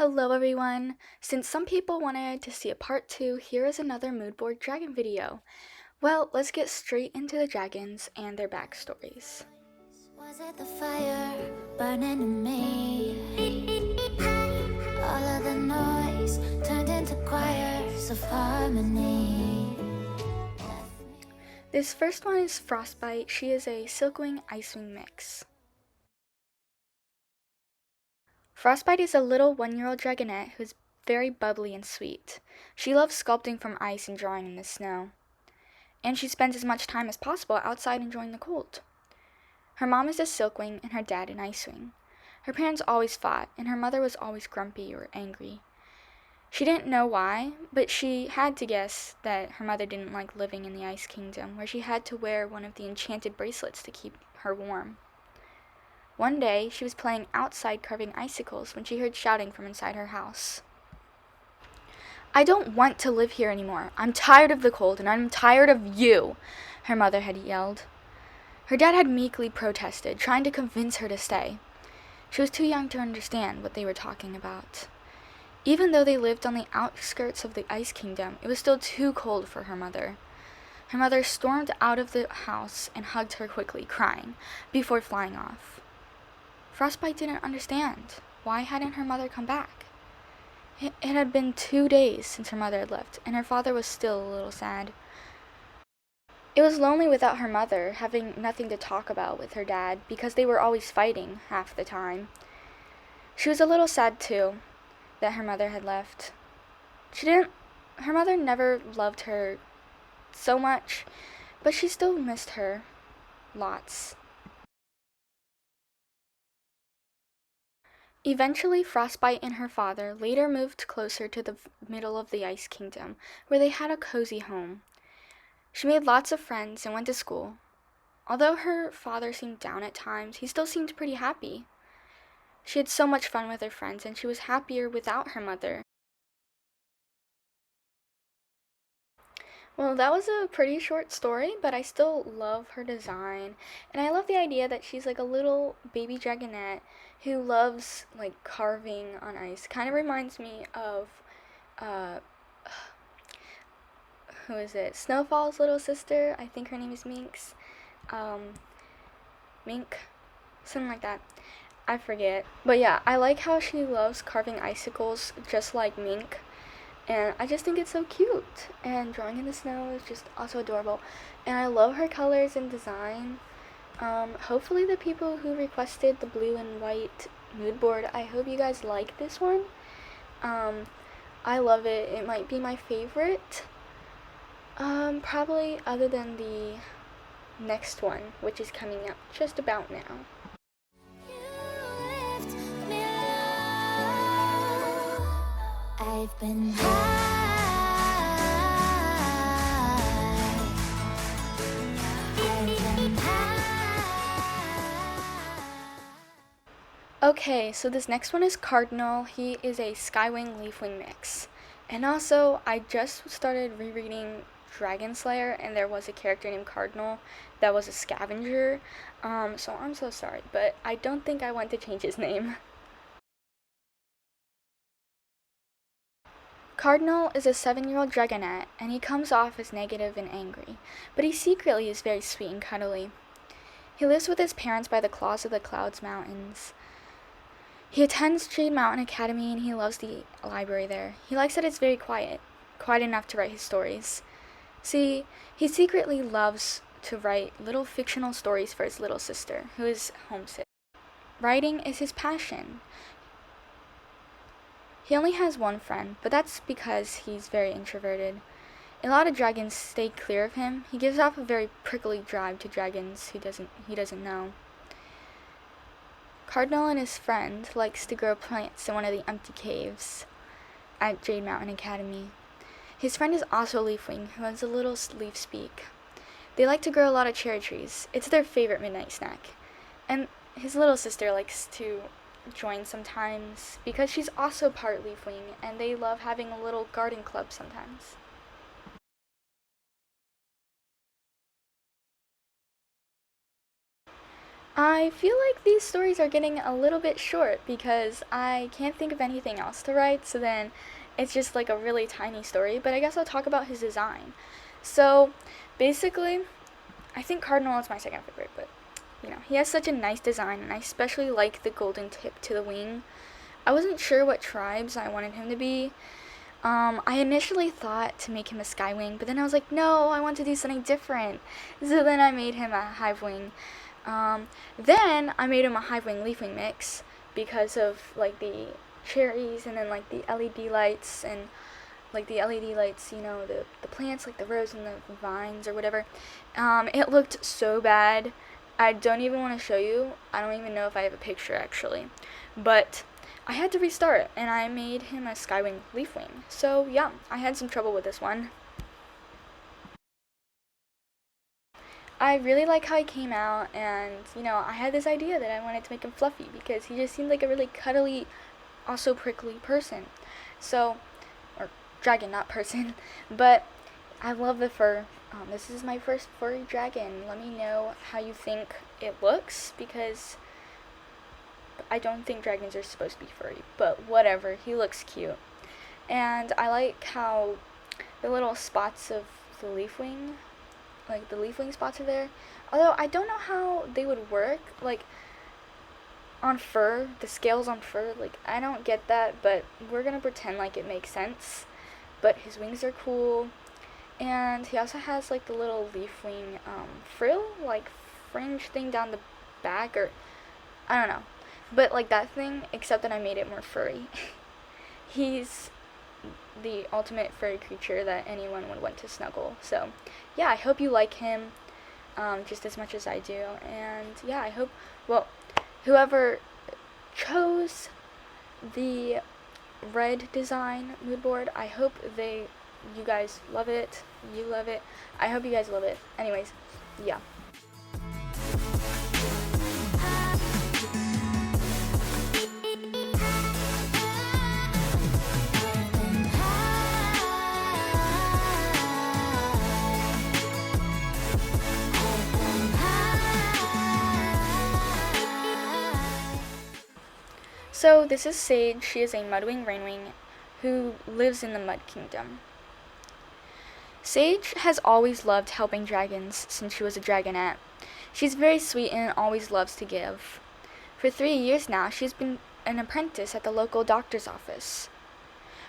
Hello everyone! Since some people wanted to see a part 2, here is another mood board dragon video. Well, let's get straight into the dragons and their backstories. Was it the fire burning in me? All of the noise turned into choirs of harmony. This first one is Frostbite. She is a Silkwing Icewing mix. Frostbite is a little 1-year-old dragonette who's very bubbly and sweet. She loves sculpting from ice and drawing in the snow. And she spends as much time as possible outside enjoying the cold. Her mom is a Silkwing and her dad an Icewing. Her parents always fought, and her mother was always grumpy or angry. She didn't know why, but she had to guess that her mother didn't like living in the Ice Kingdom, where she had to wear one of the enchanted bracelets to keep her warm. One day, she was playing outside carving icicles when she heard shouting from inside her house. "I don't want to live here anymore. I'm tired of the cold, and I'm tired of you," her mother had yelled. Her dad had meekly protested, trying to convince her to stay. She was too young to understand what they were talking about. Even though they lived on the outskirts of the Ice Kingdom, it was still too cold for her mother. Her mother stormed out of the house and hugged her quickly, crying, before flying off. Frostbite didn't understand. Why hadn't her mother come back? It had been 2 days since her mother had left, and her father was still a little sad. It was lonely without her mother, having nothing to talk about with her dad, because they were always fighting half the time. She was a little sad, too, that her mother had left. Her mother never loved her so much, but she still missed her lots. Eventually, Frostbite and her father later moved closer to the middle of the Ice Kingdom, where they had a cozy home. She made lots of friends and went to school. Although her father seemed down at times, he still seemed pretty happy. She had so much fun with her friends, and she was happier without her mother. Well, that was a pretty short story, but I still love her design. And I love the idea that she's like a little baby dragonette who loves like carving on ice. Kind of reminds me of uh who is it? Snowfall's little sister. I think her name is Minx. Mink, something like that. I forget. But yeah, I like how she loves carving icicles just like Mink. And I just think it's so cute. And drawing in the snow is just also adorable. And I love her colors and design. Hopefully the people who requested the blue and white mood board, I hope you guys like this one. I love it. It might be my favorite. Probably other than the next one, which is coming up just about now. I've been high. I've been high. Okay, so this next one is Cardinal. He is a Skywing Leafwing mix. And also, I just started rereading Dragon Slayer, and there was a character named Cardinal that was a scavenger. So I'm so sorry, but I don't think I want to change his name. Cardinal is a 7-year-old dragonette, and he comes off as negative and angry, but he secretly is very sweet and cuddly. He lives with his parents by the Claws of the Clouds Mountains. He attends Jade Mountain Academy, and he loves the library there. He likes that it's very quiet enough to write his stories. See, he secretly loves to write little fictional stories for his little sister, who is homesick. Writing is his passion. He only has one friend, but that's because he's very introverted. A lot of dragons stay clear of him. He gives off a very prickly drive to dragons he doesn't know. Cardinal and his friend likes to grow plants in one of the empty caves at Jade Mountain Academy. His friend is also a Leafwing, who has a little leaf speak. They like to grow a lot of cherry trees. It's their favorite midnight snack. And his little sister likes to join sometimes because she's also part Leafwing, and they love having a little garden club sometimes. I feel like these stories are getting a little bit short because I can't think of anything else to write, so then it's just like a really tiny story, but I guess I'll talk about his design. So, basically, I think Cardinal is my second favorite, but he has such a nice design, and I especially like the golden tip to the wing. I wasn't sure what tribes I wanted him to be. I initially thought to make him a skywing, but then I was like, no, I want to do something different. So then I made him a hivewing. Then I made him a hivewing leafwing mix because of like the cherries and then like the LED lights and like the LED lights, the plants like the rose and the vines or whatever. It looked so bad. I don't even want to show you. I don't even know if I have a picture actually. But I had to restart and I made him a skywing leafwing. So yeah, I had some trouble with this one. I really like how he came out, and I had this idea that I wanted to make him fluffy because he just seemed like a really cuddly, also prickly person. So, or dragon, not person. But I love the fur. This is my first furry dragon. Let me know how you think it looks because I don't think dragons are supposed to be furry, but whatever. He looks cute. And I like how the little spots of the leaf wing, like the leaf wing spots are there. Although I don't know how they would work, like on fur, the scales on fur, like I don't get that, but we're gonna pretend like it makes sense. But his wings are cool, and he also has like the little leaf wing frill, like fringe thing down the back, or I don't know. But like that thing, except that I made it more furry. He's the ultimate furry creature that anyone would want to snuggle. So, yeah, I hope you like him just as much as I do. And yeah, I hope, well, whoever chose the red design mood board, I hope you guys love it. You love it. I hope you guys love it. Anyways, yeah. So this is Sage. She is a mudwing rainwing who lives in the Mud Kingdom. Sage has always loved helping dragons since she was a dragonette. She's very sweet and always loves to give. For 3 years now, she's been an apprentice at the local doctor's office.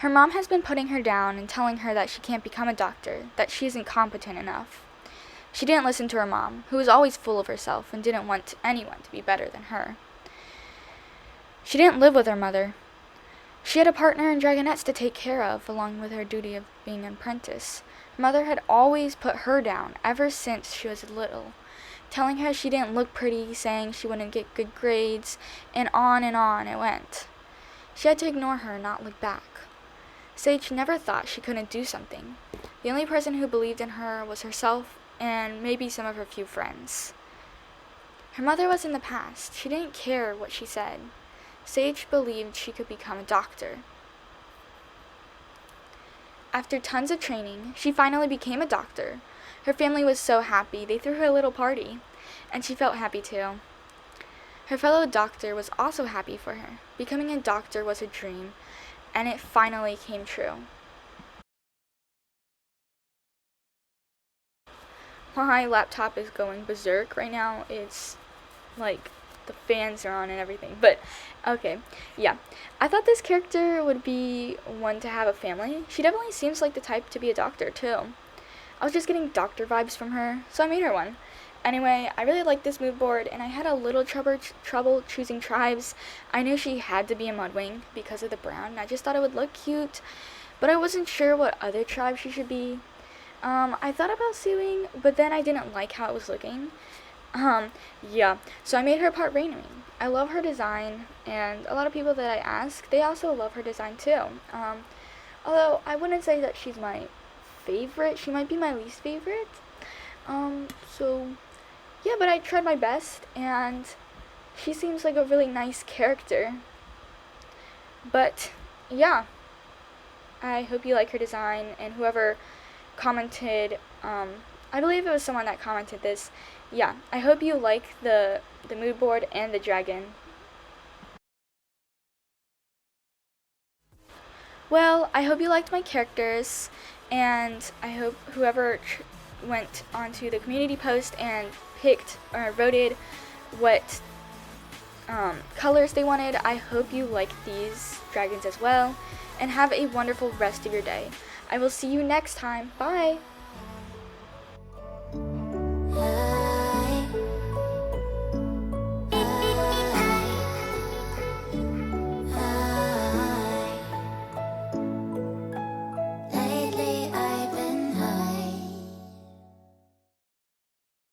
Her mom has been putting her down and telling her that she can't become a doctor, that she isn't competent enough. She didn't listen to her mom, who was always full of herself and didn't want anyone to be better than her. She didn't live with her mother. She had a partner in dragonettes to take care of, along with her duty of being an apprentice. Her mother had always put her down ever since she was little, telling her she didn't look pretty, saying she wouldn't get good grades, and on it went. She had to ignore her and not look back. Sage never thought she couldn't do something. The only person who believed in her was herself and maybe some of her few friends. Her mother was in the past. She didn't care what she said. Sage believed she could become a doctor. After tons of training, she finally became a doctor. Her family was so happy, they threw her a little party, and she felt happy too. Her fellow doctor was also happy for her. Becoming a doctor was a dream, and it finally came true. My laptop is going berserk right now. It's like the fans are on and everything. But okay, yeah. I thought this character would be one to have a family. She definitely seems like the type to be a doctor too. I was just getting doctor vibes from her, so I made her one. Anyway, I really liked this mood board, and I had a little trouble choosing tribes. I knew she had to be a mudwing because of the brown, and I just thought it would look cute, but I wasn't sure what other tribe she should be. I thought about suing, but then I didn't like how it was looking. Yeah, so I made her part rainwing. I love her design, and a lot of people that I ask, they also love her design too. Although I wouldn't say that she's my favorite. She might be my least favorite. So yeah, but I tried my best, and she seems like a really nice character. But yeah, I hope you like her design, and whoever commented I believe it was someone that commented this. Yeah, I hope you like the mood board and the dragon. Well, I hope you liked my characters, and I hope whoever went onto the community post and picked or voted what colors they wanted, I hope you like these dragons as well, and have a wonderful rest of your day. I will see you next time. Bye!